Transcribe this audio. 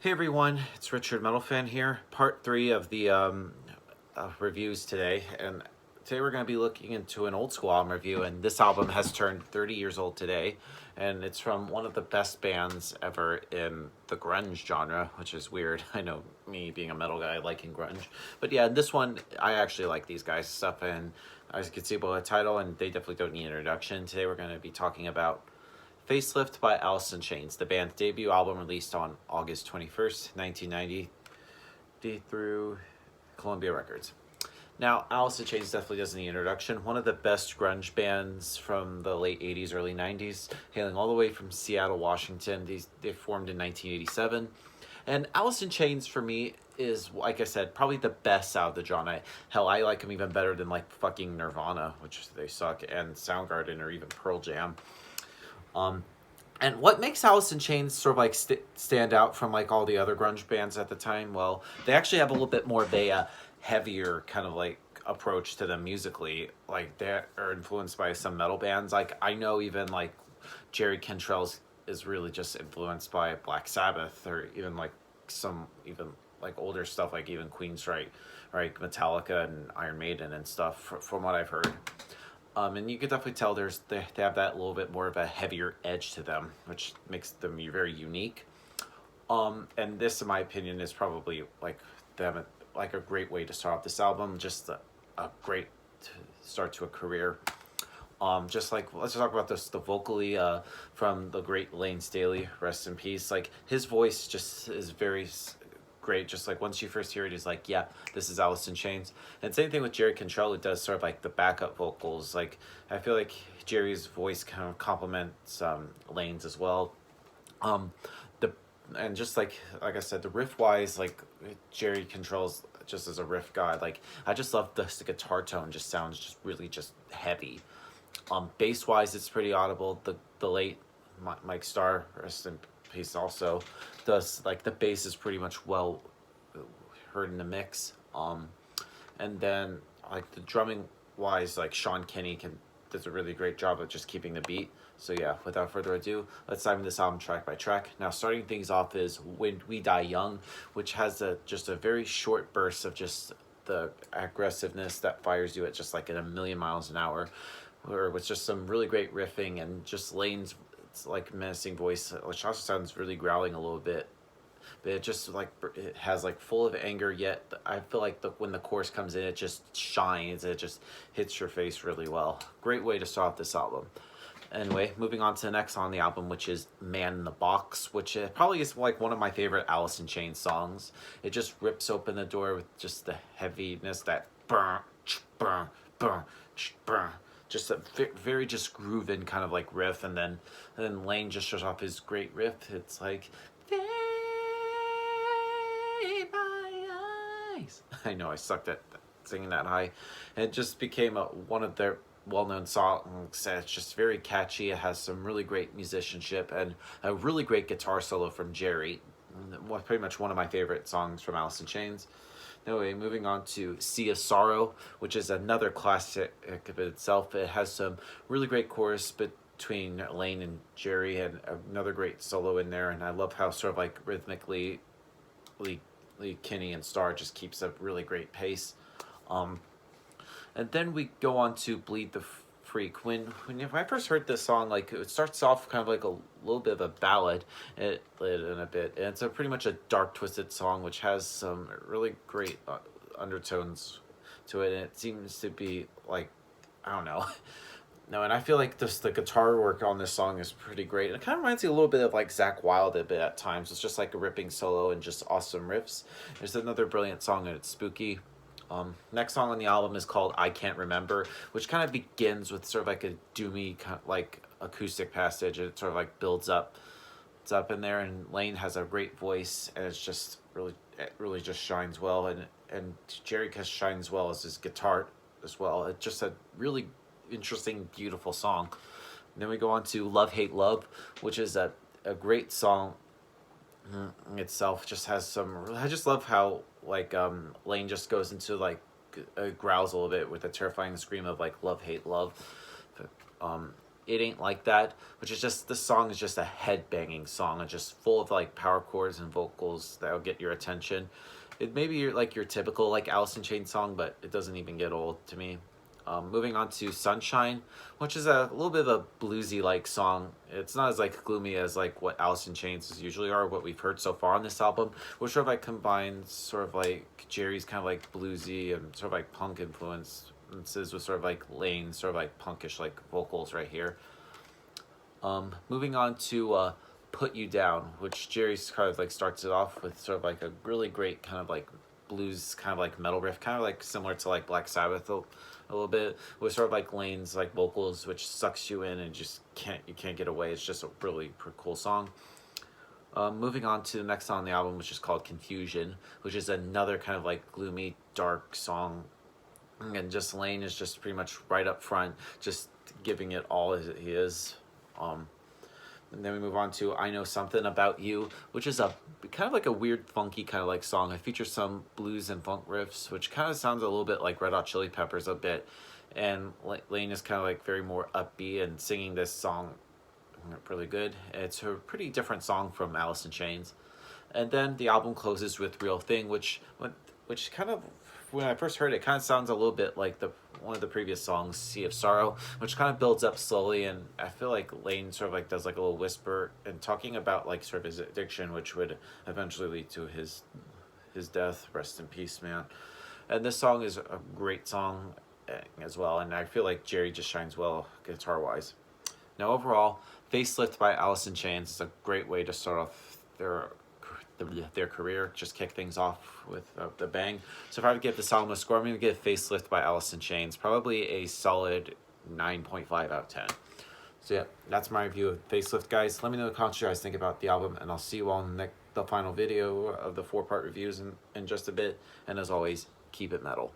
Hey everyone, it's Richard Metal Fan here, part 3 of the reviews today, and today we're going to be looking into an old school album review, and this album has turned 30 years old today, and it's from one of the best bands ever in the grunge genre, which is weird. I know, me being a metal guy liking grunge, but yeah, this one, I actually like these guys' stuff, and as you can see by the title, and they definitely don't need introduction. Today we're going to be talking about Facelift by Alice in Chains, the band's debut album released on August 21st, 1990 through Columbia Records. Now, Alice in Chains definitely doesn't need introduction. One of the best grunge bands from the late 80s, early 90s, hailing all the way from Seattle, Washington. They formed in 1987. And Alice in Chains, for me, is, like I said, probably the best out of the genre. Hell, I like them even better than, like, fucking Nirvana, which they suck, and Soundgarden, or even Pearl Jam. Um, and what makes Alice in Chains sort of like stand out from like all the other grunge bands at the time? Well, they actually have a little bit more of a heavier kind of like approach to them musically. Like they are influenced by some metal bands. Like I know even like Jerry Cantrell's is really just influenced by Black Sabbath or even like some even like older stuff like even Queensryche, right, Metallica and Iron Maiden and stuff from what I've heard. And you could definitely tell they have that little bit more of a heavier edge to them, which makes them very unique. And this, in my opinion, is probably like them like a great way to start off this album. Just a great start to a career. Just like let's talk about this the vocally from the great Lane Staley, rest in peace. Like his voice just is very great. Just like once you first hear it, he's like, yeah, this is Alice in Chains. And same thing with Jerry Cantrell, who does sort of like the backup vocals. Like I feel like Jerry's voice kind of complements Lane's as well. Um, the and just like I said, the riff wise, like Jerry Cantrell's just as a riff god. Like I just love the guitar tone. Just sounds just really just heavy. Bass wise, it's pretty audible. The late Mike Starr, rest in peace, also does like the bass is pretty much well heard in the mix. And then like the drumming wise, like Sean Kinney does a really great job of just keeping the beat. So yeah, without further ado, let's dive into this album track by track. Now, starting things off is "When We Die Young," which has just a very short burst of just the aggressiveness that fires you at just like at a million miles an hour, or with just some really great riffing and just Lane's it's like menacing voice, which also sounds really growling a little bit. But it just like it has like full of anger. Yet I feel like when the chorus comes in, it just shines. It just hits your face really well. Great way to start off this album. Anyway, moving on to the next song on the album, which is "Man in the Box," which probably is like one of my favorite Alice in Chains songs. It just rips open the door with just the heaviness that burn, burn, burn, burn. Just a very just grooving kind of like riff, and then Lane just shows off his great riff. It's like, "Fade my eyes." I know I sucked at singing that high. And it just became one of their well-known songs. It's just very catchy. It has some really great musicianship and a really great guitar solo from Jerry. Pretty much one of my favorite songs from Alice in Chains. Anyway, moving on to "Sea of Sorrow," which is another classic of itself. It has some really great chorus between Lane and Jerry, and another great solo in there. And I love how sort of like rhythmically, Lee Kinney and Starr just keeps a really great pace. Um, and then we go on to "Bleed the Freak." When I first heard this song, like it starts off kind of like a little bit of a ballad, in a bit, and it's pretty much a dark, twisted song, which has some really great undertones to it, and it seems to be like, I don't know. No, and I feel like the guitar work on this song is pretty great. And it kind of reminds me a little bit of like Zakk Wylde a bit at times. It's just like a ripping solo and just awesome riffs. There's another brilliant song and it's spooky. Next song on the album is called "I Can't Remember," which kind of begins with sort of like a doomy kind of like acoustic passage. It sort of like builds up. It's up in there, and Lane has a great voice, and it really just shines well. And Jerry shines well as his guitar as well. It's just a really interesting, beautiful song. And then we go on to "Love Hate Love," which is a great song itself. Just has some. I just love how like Lane just goes into growls a little bit with a terrifying scream of like "Love Hate Love." It Ain't Like That, which is just, this song is just a head-banging song. It's just full of like power chords and vocals that'll get your attention. It may be like your typical like Alice in Chains song, but it doesn't even get old to me. Moving on to Sunshine, which is a little bit of a bluesy like song. It's not as like gloomy as like what Alice in Chains usually are, what we've heard so far on this album, which sort of like combines sort of like Jerry's kind of like bluesy and sort of like punk influences with sort of like Lane's sort of like punkish like vocals right here. Moving on to Put You Down, which Jerry's kind of like starts it off with sort of like a really great kind of like blues kind of like metal riff, kind of like similar to like Black Sabbath a little bit, with sort of like Lane's like vocals, which sucks you in and just you can't get away. It's just a really cool song. Moving on to the next song on the album, which is called Confusion, which is another kind of like gloomy, dark song. And just Lane is just pretty much right up front, just giving it all as he is. And then we move on to I Know Something About You, which is a kind of like a weird, funky kind of like song. It features some blues and funk riffs, which kind of sounds a little bit like Red Hot Chili Peppers a bit. And Lane is kind of like very more upbeat and singing this song really good. It's a pretty different song from Alice in Chains. And then the album closes with Real Thing, which kind of, when I first heard it, kind of sounds a little bit like one of the previous songs, Sea of Sorrow, which kind of builds up slowly, and I feel like Lane sort of like does like a little whisper and talking about like sort of his addiction, which would eventually lead to his death. Rest in peace, man. And this song is a great song as well, and I feel like Jerry just shines well guitar wise. Now overall, Facelift by Alice in Chains is a great way to start off their career, just kick things off with the bang. So if I would give this album a score, I'm going to give Facelift by Alice in Chains probably a solid 9.5 out of 10. So yeah, that's my review of Facelift, guys. Let me know in the comments what you guys think about the album, and I'll see you all in the final video of the 4-part reviews in just a bit. And as always, keep it metal.